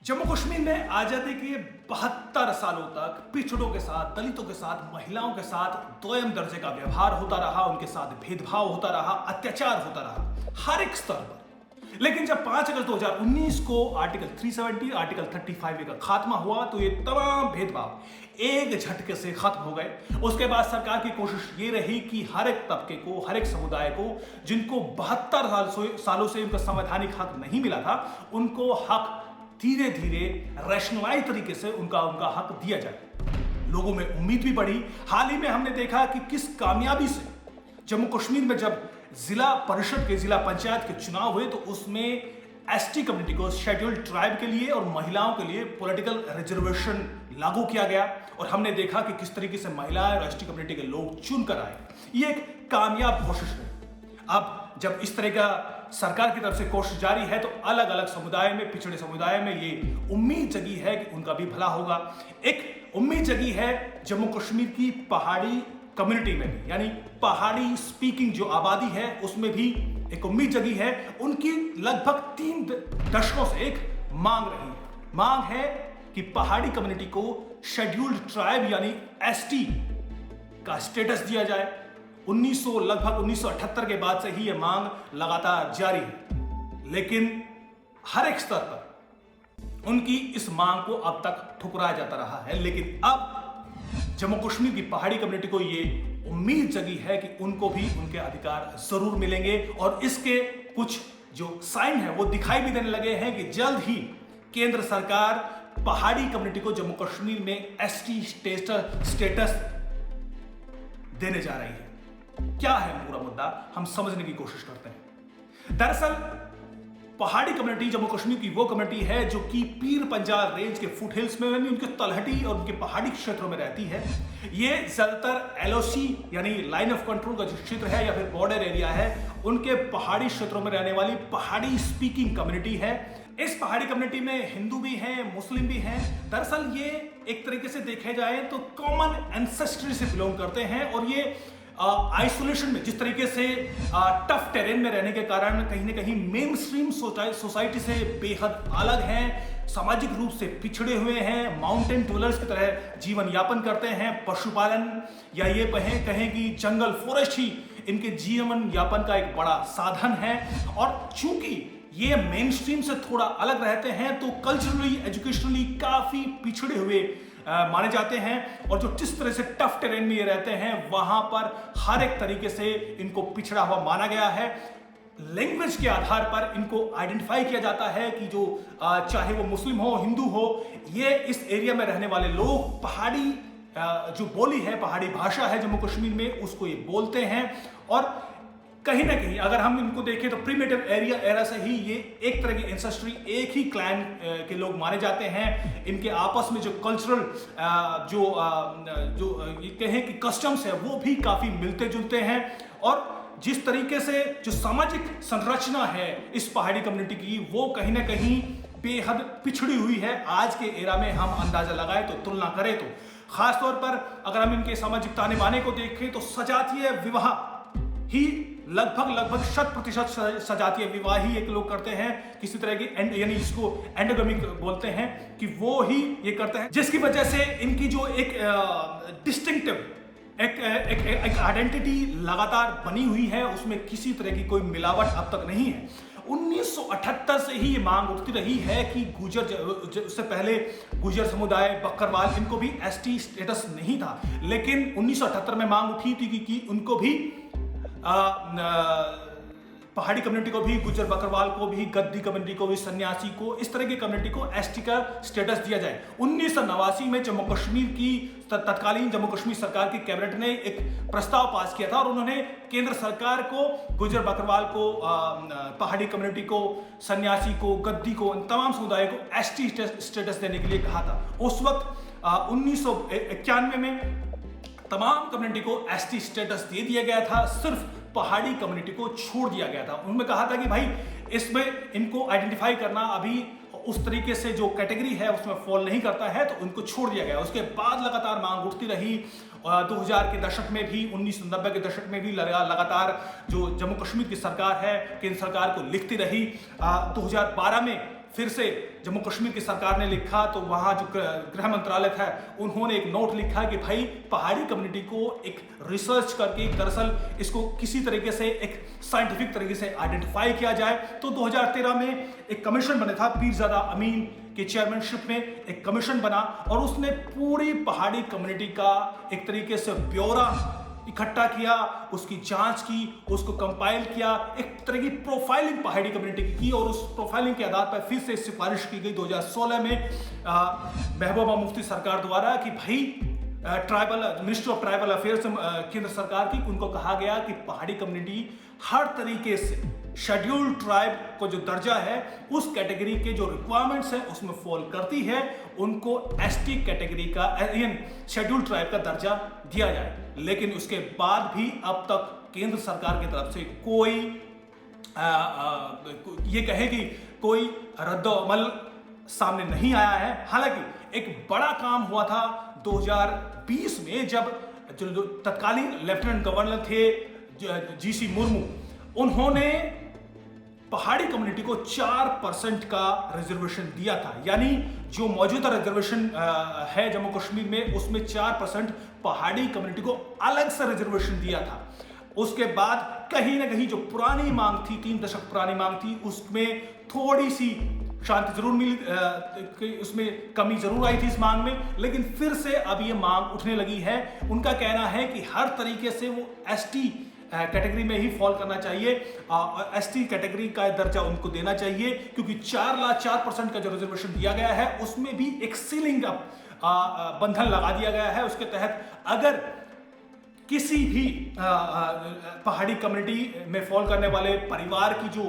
जम्मू कश्मीर में आजादी के 72 सालों तक पिछड़ों के साथ, दलितों के साथ, महिलाओं के साथ दोयम दर्जे का व्यवहार होता रहा, उनके साथ भेदभाव होता रहा, अत्याचार होता रहा हर एक स्तर पर। लेकिन जब 5 अगस्त 2019 को आर्टिकल 370, आर्टिकल 35 का खात्मा हुआ तो ये तमाम भेदभाव एक झटके से खत्म हो गए। उसके बाद सरकार की कोशिश ये रही कि हर एक तबके को, हर एक समुदाय को, जिनको 72 सालों से उनका संवैधानिक हक नहीं मिला था, उनको हक धीरे धीरे रैशनलाइज तरीके से उनका हक दिया जाए। लोगों में उम्मीद भी बढ़ी। हाल ही में हमने देखा कि किस कामयाबी से जम्मू कश्मीर में जब जिला परिषद के, जिला पंचायत के चुनाव हुए तो उसमें एसटी कम्युनिटी को, शेड्यूल्ड ट्राइब के लिए और महिलाओं के लिए पॉलिटिकल रिजर्वेशन लागू किया गया और हमने देखा कि किस तरीके से महिलाएं और एसटी कम्युनिटी के लोग चुनकर आए। ये एक कामयाब कोशिश है। अब जब इस तरह का सरकार की तरफ से कोशिश जारी है तो अलग अलग समुदाय में, पिछड़े समुदाय में ये उम्मीद जगी है कि उनका भी भला होगा। एक उम्मीद जगी है जम्मू कश्मीर की पहाड़ी कम्युनिटी में भी, यानी पहाड़ी स्पीकिंग जो आबादी है उसमें भी एक उम्मीद जगी है। उनकी लगभग 3 दशकों से एक मांग रही है। मांग है कि पहाड़ी कम्युनिटी को शेड्यूल्ड ट्राइब यानी एसटी का स्टेटस दिया जाए। लगभग 1978 के बाद से ही यह मांग लगातार जारी है, लेकिन हर एक स्तर पर उनकी इस मांग को अब तक ठुकराया जाता रहा है। लेकिन अब जम्मू कश्मीर की पहाड़ी कम्युनिटी को यह उम्मीद जगी है कि उनको भी उनके अधिकार जरूर मिलेंगे और इसके कुछ जो साइन है वो दिखाई भी देने लगे हैं कि जल्द ही केंद्र सरकार पहाड़ी कम्युनिटी को जम्मू कश्मीर में एसटी स्टेटस देने जा रही है। क्या है पूरा मुद्दा, हम समझने की कोशिश करते हैं। दरअसल पहाड़ी कम्युनिटी जम्मू कश्मीर की वो कम्युनिटी है जो कि पीर पंजाल रेंज के फुट हिल्स में, उनके तलहटी और उनके पहाड़ी क्षेत्रों में रहती है। ये ज्यादातर एलओसी यानी लाइन ऑफ कंट्रोल का जो क्षेत्र है या फिर बॉर्डर एरिया है, उनके पहाड़ी क्षेत्रों में रहने वाली पहाड़ी स्पीकिंग कम्युनिटी है। इस पहाड़ी कम्युनिटी में हिंदू भी हैं, मुस्लिम भी हैं। दरअसल ये एक तरीके से देखे जाए तो कॉमन एंसेस्ट्री से बिलोंग करते हैं और ये आइसोलेशन में, जिस तरीके से टफ टेरेन में रहने के कारण कहीं ना कहीं मेन स्ट्रीम सोसाइटी से बेहद अलग हैं, सामाजिक रूप से पिछड़े हुए हैं, माउंटेन डवेलर्स की तरह जीवन यापन करते हैं। पशुपालन या ये कहें कि जंगल फॉरेस्ट ही इनके जीवन यापन का एक बड़ा साधन है। और चूंकि ये मेन स्ट्रीम से थोड़ा अलग रहते हैं तो कल्चरली, एजुकेशनली काफी पिछड़े हुए माने जाते हैं और जो जिस तरह से टफ टेरेन में ये रहते हैं वहां पर हर एक तरीके से इनको पिछड़ा हुआ माना गया है। लैंग्वेज के आधार पर इनको आइडेंटिफाई किया जाता है कि जो चाहे वो मुस्लिम हो, हिंदू हो, ये इस एरिया में रहने वाले लोग पहाड़ी जो बोली है, पहाड़ी भाषा है जम्मू कश्मीर में, उसको ये बोलते हैं। और कहीं ना कहीं अगर हम इनको देखें तो प्रीमेटिव एरा से ही ये एक तरह की एंसेस्ट्री, एक ही क्लैन के लोग माने जाते हैं। इनके आपस में जो कल्चरल जो ये कहें कि कस्टम्स है वो भी काफी मिलते जुलते हैं। और जिस तरीके से जो सामाजिक संरचना है इस पहाड़ी कम्युनिटी की, वो कहीं ना कहीं बेहद पिछड़ी हुई है। आज के एरा में हम अंदाजा लगाए तो, तुलना करें तो, खासतौर पर अगर हम इनके सामाजिक ताने बाने को देखें तो सजातीय विवाह ही लगभग 100% सजातीय विवाह ही एक लोग करते हैं, किसी तरह की यानी इसको एंडोगमी बोलते हैं कि वो ही ये करते हैं, जिसकी वजह से इनकी जो एक डिस्टिंक्टिव एक आइडेंटिटी लगातार बनी हुई है, उसमें किसी तरह की कोई मिलावट अब तक नहीं है। 1978 से ही ये मांग उठती रही है कि उससे पहले गुजर समुदाय, बकरवाल, इनको भी एसटी स्टेटस नहीं था, लेकिन 1978 में मांग उठी थी कि उनको भी पहाड़ी कम्युनिटी को भी, गुजर बकरवाल को भी, गद्दी कम्युनिटी को भी, सन्यासी को, इस तरह की कम्युनिटी को एसटी का स्टेटस दिया जाए। 1989 में जम्मू कश्मीर की तत्कालीन जम्मू कश्मीर सरकार की कैबिनेट ने एक प्रस्ताव पास किया था और उन्होंने केंद्र सरकार को गुजर बकरवाल को, पहाड़ी कम्युनिटी को, सन्यासी को, गद्दी को, तमाम समुदाय को एसटी स्टेटस देने के लिए कहा था। उस वक्त 1991 में तमाम कम्युनिटी को एसटी स्टेटस दे दिया गया था, सिर्फ पहाड़ी कम्युनिटी को छोड़ दिया गया था। उन्होंने कहा था कि भाई इसमें इनको आइडेंटिफाई करना अभी उस तरीके से जो कैटेगरी है उसमें फॉल नहीं करता है, तो उनको छोड़ दिया गया। उसके बाद लगातार मांग उठती रही। 2000 के दशक में भी, 1990 के दशक में भी लगातार जो जम्मू कश्मीर की सरकार है केंद्र सरकार को लिखती रही। 2012 में फिर से जम्मू कश्मीर की सरकार ने लिखा तो वहां जो गृह मंत्रालय था उन्होंने एक नोट लिखा कि भाई पहाड़ी कम्युनिटी को एक रिसर्च करके दरअसल इसको किसी तरीके से एक साइंटिफिक तरीके से आइडेंटिफाई किया जाए। तो 2013 में एक कमीशन बना था, पीरजादा अमीन के चेयरमैनशिप में एक कमीशन बना और उसने पूरी पहाड़ी कम्युनिटी का एक तरीके से ब्यौरा इकट्ठा किया, उसकी जांच की, उसको कंपाइल किया, एक तरह की प्रोफाइलिंग पहाड़ी कम्युनिटी की और उस प्रोफाइलिंग के आधार पर फिर से सिफारिश की गई 2016 में महबूबा मुफ्ती सरकार द्वारा कि भाई tribal ministry of tribal affairs केंद्र सरकार की, उनको कहा गया कि पहाड़ी कम्युनिटी हर तरीके से शेड्यूल्ड ट्राइब को जो दर्जा है उस कैटेगरी के जो रिक्वायरमेंट्स है उसमें फॉल करती है, उनको एसटी कैटेगरी का शेड्यूल्ड ट्राइब का दर्जा दिया जाए। लेकिन उसके बाद भी अब तक केंद्र सरकार की तरफ से कोई ये कहे कि कोई रद्द-ओ-अमल सामने नहीं आया है। हालांकि एक बड़ा काम हुआ था 2020 में जब जो तत्कालीन लेफ्टिनेंट गवर्नर थे जीसी मुर्मू, उन्होंने पहाड़ी कम्युनिटी को 4% का रिजर्वेशन दिया था। यानी जो मौजूदा रिजर्वेशन है जम्मू कश्मीर में उसमें 4% पहाड़ी कम्युनिटी को अलग से रिजर्वेशन दिया था। उसके बाद कहीं ना कहीं जो पुरानी मांग थी, 3 दशक पुरानी मांग थी, उसमें थोड़ी सी शांति जरूर मिली, उसमें कमी जरूर आई थी इस मांग में, लेकिन फिर से अब ये मांग उठने लगी है। उनका कहना है कि हर तरीके से वो एसटी कैटेगरी में ही फॉल करना चाहिए, एसटी कैटेगरी का दर्जा उनको देना चाहिए, क्योंकि 4% का जो रिजर्वेशन दिया गया है उसमें भी एक सीलिंग बंधन लगा दिया गया है। उसके तहत अगर किसी भी पहाड़ी कम्युनिटी में फॉल करने वाले परिवार की जो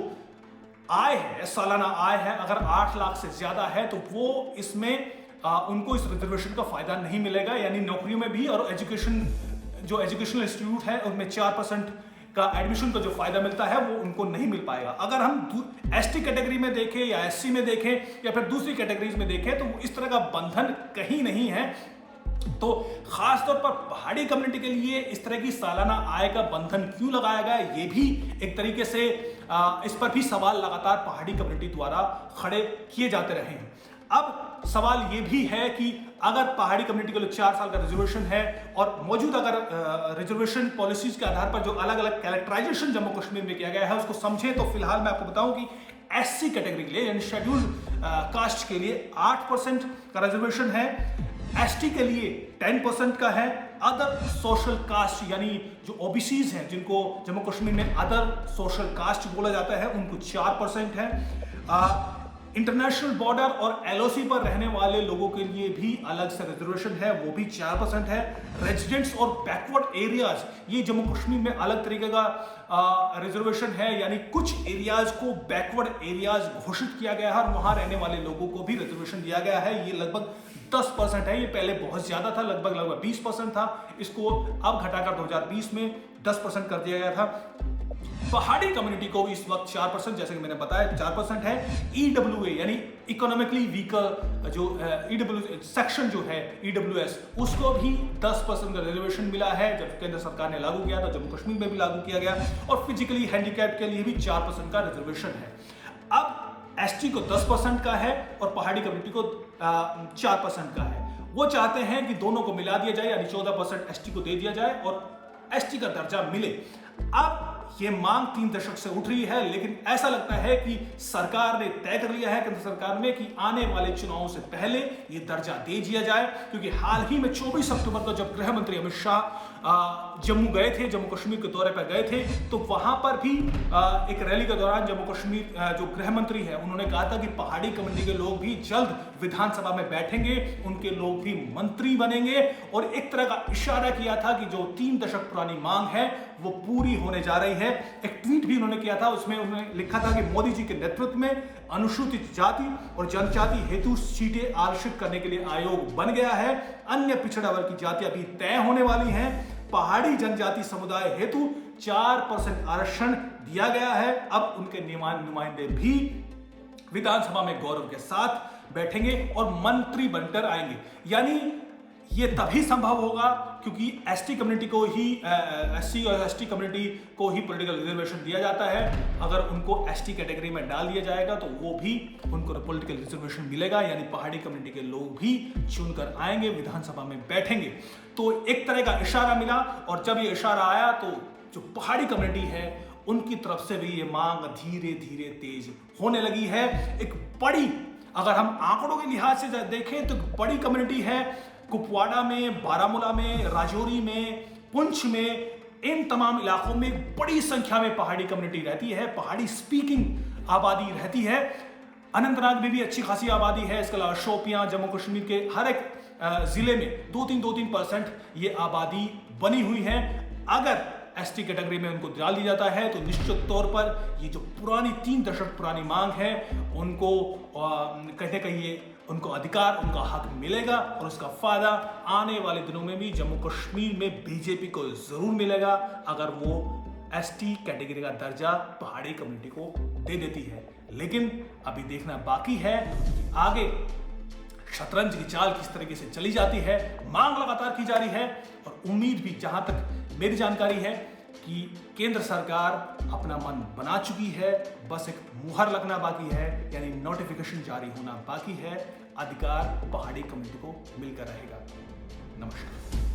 आय है, सालाना आय है, अगर 8 लाख से ज्यादा है तो वो इसमें उनको इस रिजर्वेशन का फायदा नहीं मिलेगा। यानी नौकरियों में भी और जो एजुकेशनल इंस्टीट्यूट है उनमें 4% का एडमिशन का जो फायदा मिलता है वो उनको नहीं मिल पाएगा। अगर हम एसटी कैटेगरी में देखें या एससी में देखें या फिर दूसरी कैटेगरीज में देखें तो इस तरह का बंधन कहीं नहीं है। तो खासतौर पर पहाड़ी कम्युनिटी के लिए इस तरह की सालाना आय का बंधन क्यों लगाया गया, ये भी एक तरीके से इस पर भी सवाल लगातार पहाड़ी कम्युनिटी द्वारा खड़े किए जाते रहे हैं। अब सवाल ये भी है कि अगर पहाड़ी कम्युनिटी के लिए 4 साल का रिजर्वेशन है और मौजूद अगर रिजर्वेशन पॉलिसीज के आधार पर जो अलग अलग कैरेक्टराइजेशन जम्मू कश्मीर में किया गया है उसको समझें तो फिलहाल मैं आपको बताऊं कि एससी कैटेगरी के लिए यानी शेड्यूल्ड कास्ट के लिए 8% का रिजर्वेशन है, एसटी के लिए 10% का है, अदर सोशल कास्ट यानी जो ओबीसीज हैं जिनको जम्मू कश्मीर में अदर सोशल कास्ट बोला जाता है उनको 4% है। इंटरनेशनल बॉर्डर और एलओसी पर रहने वाले लोगों के लिए भी अलग से रिजर्वेशन है, वो भी 4% है। रेजिडेंट्स और बैकवर्ड एरियाज, ये जम्मू कश्मीर में अलग तरीके का रिजर्वेशन है, यानी कुछ एरियाज को बैकवर्ड एरियाज घोषित किया गया है और वहां रहने वाले लोगों को भी रिजर्वेशन दिया गया है। ये लगभग 10% है, ये पहले बहुत ज्यादा था, लगभग 20% था, इसको अब घटाकर 2020 में 10% कर दिया गया था। पहाड़ी कम्युनिटी को इस वक्त 4%, जैसे कि मैंने बताया 4% है। ईडब्ल्यूए यानी इकोनॉमिकली वीकर जो ईडब्ल्यू सेक्शन जो है ईडब्ल्यूएस, उसको भी 10% का रिजर्वेशन मिला है जब केंद्र सरकार ने लागू किया था, जम्मू कश्मीर में भी लागू किया गया। और फिजिकली हैंडीकैप के लिए भी 4% का रिजर्वेशन है। अब एसटी को 10% का है और पहाड़ी कम्युनिटी को 4% का है। वो चाहते हैं कि दोनों को मिला दिया जाए, यानी 14% एसटी को दे दिया जाए और एसटी का दर्जा मिले। अब ये मांग 3 दशक से उठ रही है, लेकिन ऐसा लगता है कि सरकार ने तय कर लिया है, केंद्र सरकार ने, कि आने वाले चुनावों से पहले ये दर्जा दे दिया जाए। क्योंकि हाल ही में 24 अक्टूबर को जब गृह मंत्री अमित शाह जम्मू गए थे, जम्मू कश्मीर के दौरे पर गए थे, तो वहां पर भी एक रैली के दौरान जम्मू कश्मीर जो गृह मंत्री है उन्होंने कहा था कि पहाड़ी कम्युनिटी के लोग भी जल्द विधानसभा में बैठेंगे, उनके लोग भी मंत्री बनेंगे। और एक तरह का इशारा किया था कि जो 3 दशक पुरानी मांग है वो पूरी होने जा रही है। एक ट्वीट भी उन्होंने किया था, उसमें उन्होंने लिखा था कि मोदी जी के नेतृत्व में अनुसूचित जाति और जनजाति हेतु सीटें आरक्षित करने के लिए आयोग बन गया है। अन्य पिछड़ा वर्ग की जातियां भी तय होने वाली हैं। पहाड़ी जनजाति समुदाय हेतु 4% आरक्षण दिया गया है। अब उनके नुमाइंदे भी विधानसभा में गौरव के साथ बैठेंगे और मंत्री बनकर आएंगे। यानी ये तभी संभव होगा क्योंकि एसटी कम्युनिटी को ही एससी और एसटी कम्युनिटी को ही पॉलिटिकल रिजर्वेशन दिया जाता है। अगर उनको एसटी कैटेगरी में डाल दिया जाएगा तो वो भी उनको पॉलिटिकल रिजर्वेशन मिलेगा, यानी पहाड़ी कम्युनिटी के लोग भी चुनकर आएंगे, विधानसभा में बैठेंगे। तो एक तरह का इशारा मिला, और जब ये इशारा आया तो जो पहाड़ी कम्युनिटी है उनकी तरफ से भी ये मांग धीरे धीरे तेज होने लगी है। एक बड़ी, अगर हम आंकड़ों के लिहाज से देखें तो बड़ी कम्युनिटी है कुपवाड़ा में, बारामूला में, राजौरी में, पुंछ में, इन तमाम इलाकों में बड़ी संख्या में पहाड़ी कम्युनिटी रहती है, पहाड़ी स्पीकिंग आबादी रहती है। अनंतनाग में भी अच्छी खासी आबादी है। इसके अलावा शोपियां, जम्मू कश्मीर के हर एक जिले में 2-3% ये आबादी बनी हुई है। अगर एसटी कैटेगरी में उनको डाल दिया जाता है तो निश्चित तौर पर ये जो पुरानी 3 दशक पुरानी मांग है उनको कहते कहिए उनको अधिकार, उनका हक मिलेगा, और उसका फायदा आने वाले दिनों में भी जम्मू कश्मीर में बीजेपी को जरूर मिलेगा अगर वो एसटी कैटेगरी का दर्जा पहाड़ी कम्युनिटी को दे देती है। लेकिन अभी देखना बाकी है कि आगे शतरंज की चाल किस तरीके से चली जाती है। मांग लगातार की जा रही है और उम्मीद भी, जहां तक मेरी जानकारी है, कि केंद्र सरकार अपना मन बना चुकी है, बस एक मुहर लगना बाकी है, यानी नोटिफिकेशन जारी होना बाकी है। अधिकार पहाड़ी कम्युनिटी को मिलकर रहेगा। नमस्कार।